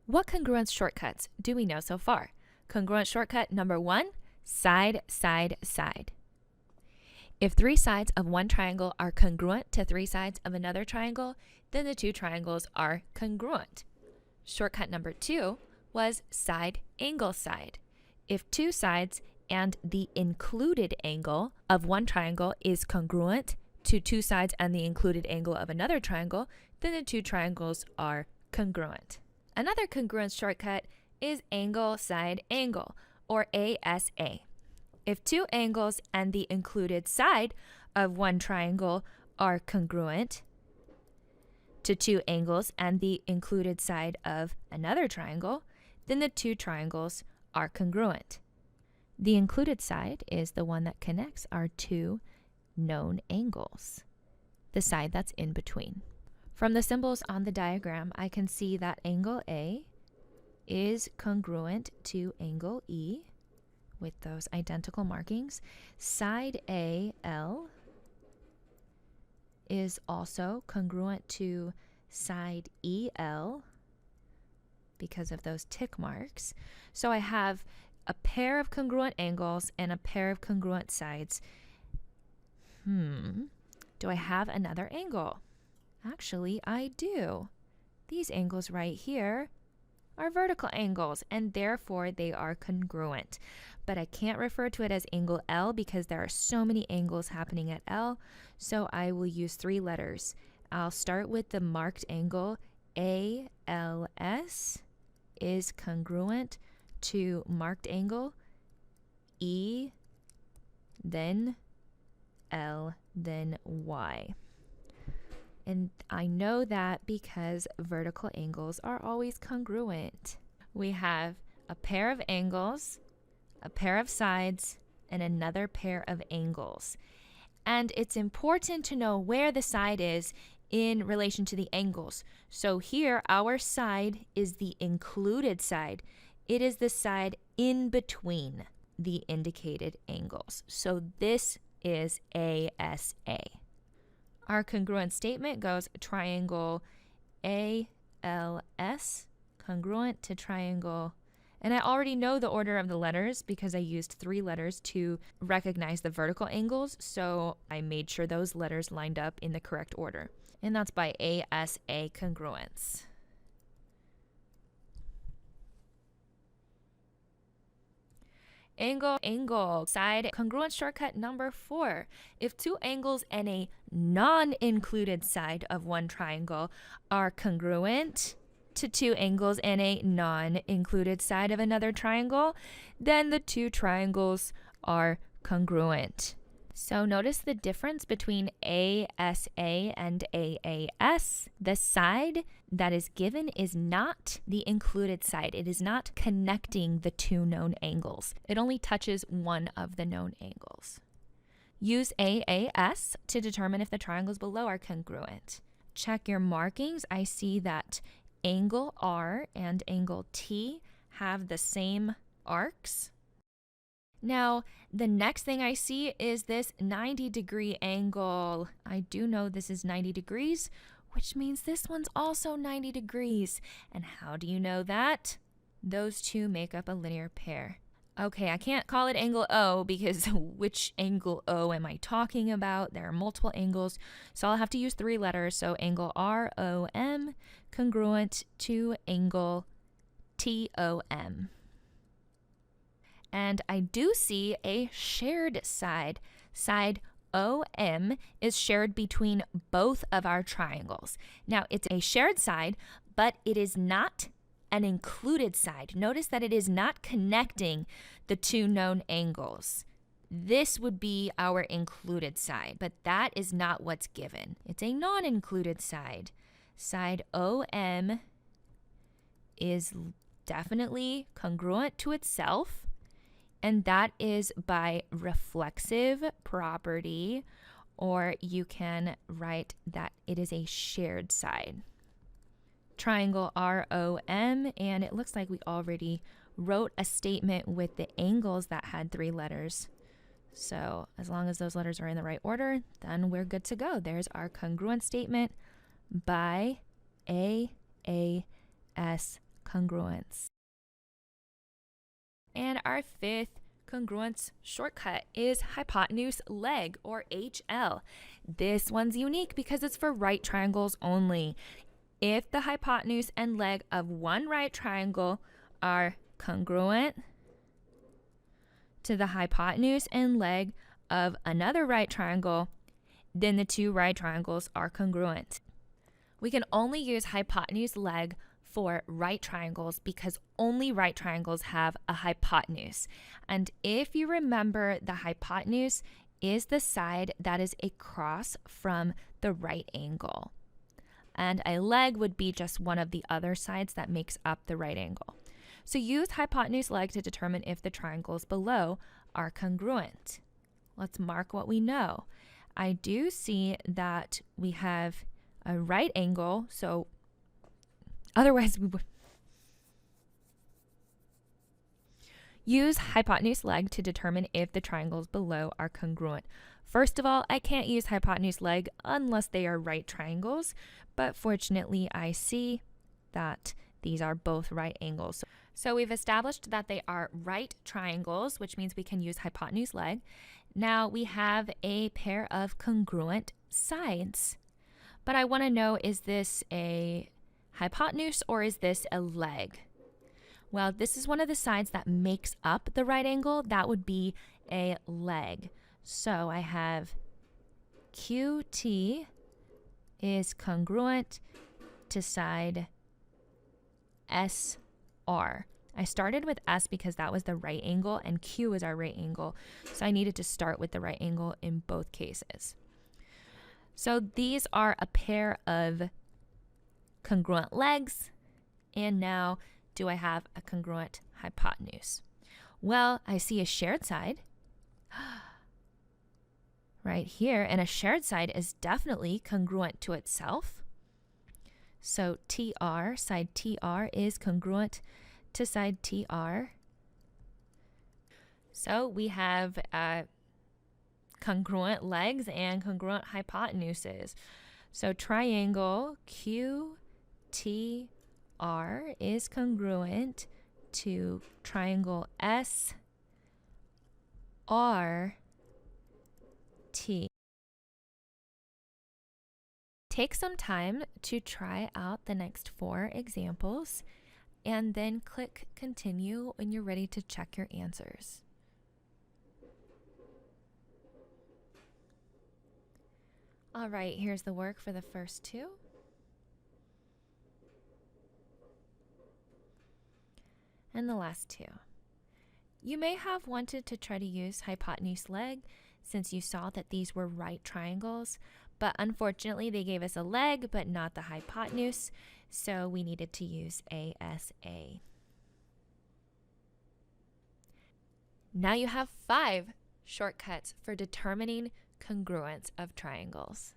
What congruence shortcuts do we know so far? Congruence shortcut number 1, side, side, side. If 3 sides of one triangle are congruent to 3 sides of another triangle, then the 2 triangles are congruent. Shortcut number 2 was side, angle, side. If 2 sides and the included angle of one triangle is congruent to 2 sides and the included angle of another triangle, then the 2 triangles are congruent. Another congruence shortcut is angle, side, angle, or ASA. If 2 angles and the included side of one triangle are congruent to 2 angles and the included side of another triangle, then the 2 triangles are congruent. The included side is the one that connects our 2 known angles, the side that's in between. From the symbols on the diagram, I can see that angle A is congruent to angle E with those identical markings. Side AL is also congruent to side EL because of those tick marks. So I have a pair of congruent angles and a pair of congruent sides. Do I have another angle? Actually, I do. These angles right here are vertical angles, and therefore they are congruent. But I can't refer to it as angle L because there are so many angles happening at L, so I will use 3 letters. I'll start with the marked angle. ALS is congruent to marked angle E, then L, then Y. And I know that because vertical angles are always congruent. We have a pair of angles, a pair of sides, and another pair of angles. And it's important to know where the side is in relation to the angles. So here, our side is the included side. It is the side in between the indicated angles. So this is ASA. Our congruent statement goes triangle ALS congruent to triangle, and I already know the order of the letters because I used 3 letters to recognize the vertical angles, so I made sure those letters lined up in the correct order. And that's by ASA congruence. Angle, angle, side, congruence shortcut number 4. If 2 angles and a non-included side of one triangle are congruent to 2 angles and a non-included side of another triangle, then the 2 triangles are congruent. So notice the difference between ASA and AAS. The side that is given is not the included side. It is not connecting the 2 known angles. It only touches one of the known angles. Use AAS to determine if the triangles below are congruent. Check your markings. I see that angle R and angle T have the same arcs. Now, the next thing I see is this 90-degree angle. I do know this is 90 degrees, which means this one's also 90 degrees. And how do you know that? Those 2 make up a linear pair. Okay, I can't call it angle O because which angle O am I talking about? There are multiple angles, so I'll have to use 3 letters. So angle ROM congruent to angle TOM. And I do see a shared side. Side OM is shared between both of our triangles. Now, it's a shared side, but it is not an included side. Notice that it is not connecting the 2 known angles. This would be our included side, but that is not what's given. It's a non-included side. Side OM is definitely congruent to itself, and that is by reflexive property, or you can write that it is a shared side. Triangle ROM, and it looks like we already wrote a statement with the angles that had 3 letters. So as long as those letters are in the right order, then we're good to go. There's our congruent statement by AAS congruence. And our fifth congruence shortcut is hypotenuse-leg, or HL. This one's unique because it's for right triangles only. If the hypotenuse and leg of one right triangle are congruent to the hypotenuse and leg of another right triangle, then the two right triangles are congruent. We can only use hypotenuse-leg for right triangles because only right triangles have a hypotenuse. And if you remember, the hypotenuse is the side that is across from the right angle. And a leg would be just one of the other sides that makes up the right angle. So use hypotenuse-leg to determine if the triangles below are congruent. Let's mark what we know. I do see that we have a right angle, so otherwise we would use hypotenuse-leg to determine if the triangles below are congruent. First of all, I can't use hypotenuse-leg unless they are right triangles, but fortunately I see that these are both right angles. So we've established that they are right triangles, which means we can use hypotenuse-leg. Now we have a pair of congruent sides. But I want to know, is this a hypotenuse or is this a leg? Well, this is one of the sides that makes up the right angle. That would be a leg. So I have QT is congruent to side SR. I started with S because that was the right angle and Q is our right angle. So I needed to start with the right angle in both cases. So these are a pair of congruent legs. And now, do I have a congruent hypotenuse? Well, I see a shared side right here, and a shared side is definitely congruent to itself. So TR, side TR is congruent to side TR. So we have congruent legs and congruent hypotenuses. So triangle QTR is congruent to triangle SRT. Take some time to try out the next 4 examples and then click continue when you're ready to check your answers. All right, here's the work for the first 2. And the last 2. You may have wanted to try to use hypotenuse-leg since you saw that these were right triangles, but unfortunately they gave us a leg but not the hypotenuse, so we needed to use ASA. Now you have 5 shortcuts for determining congruence of triangles.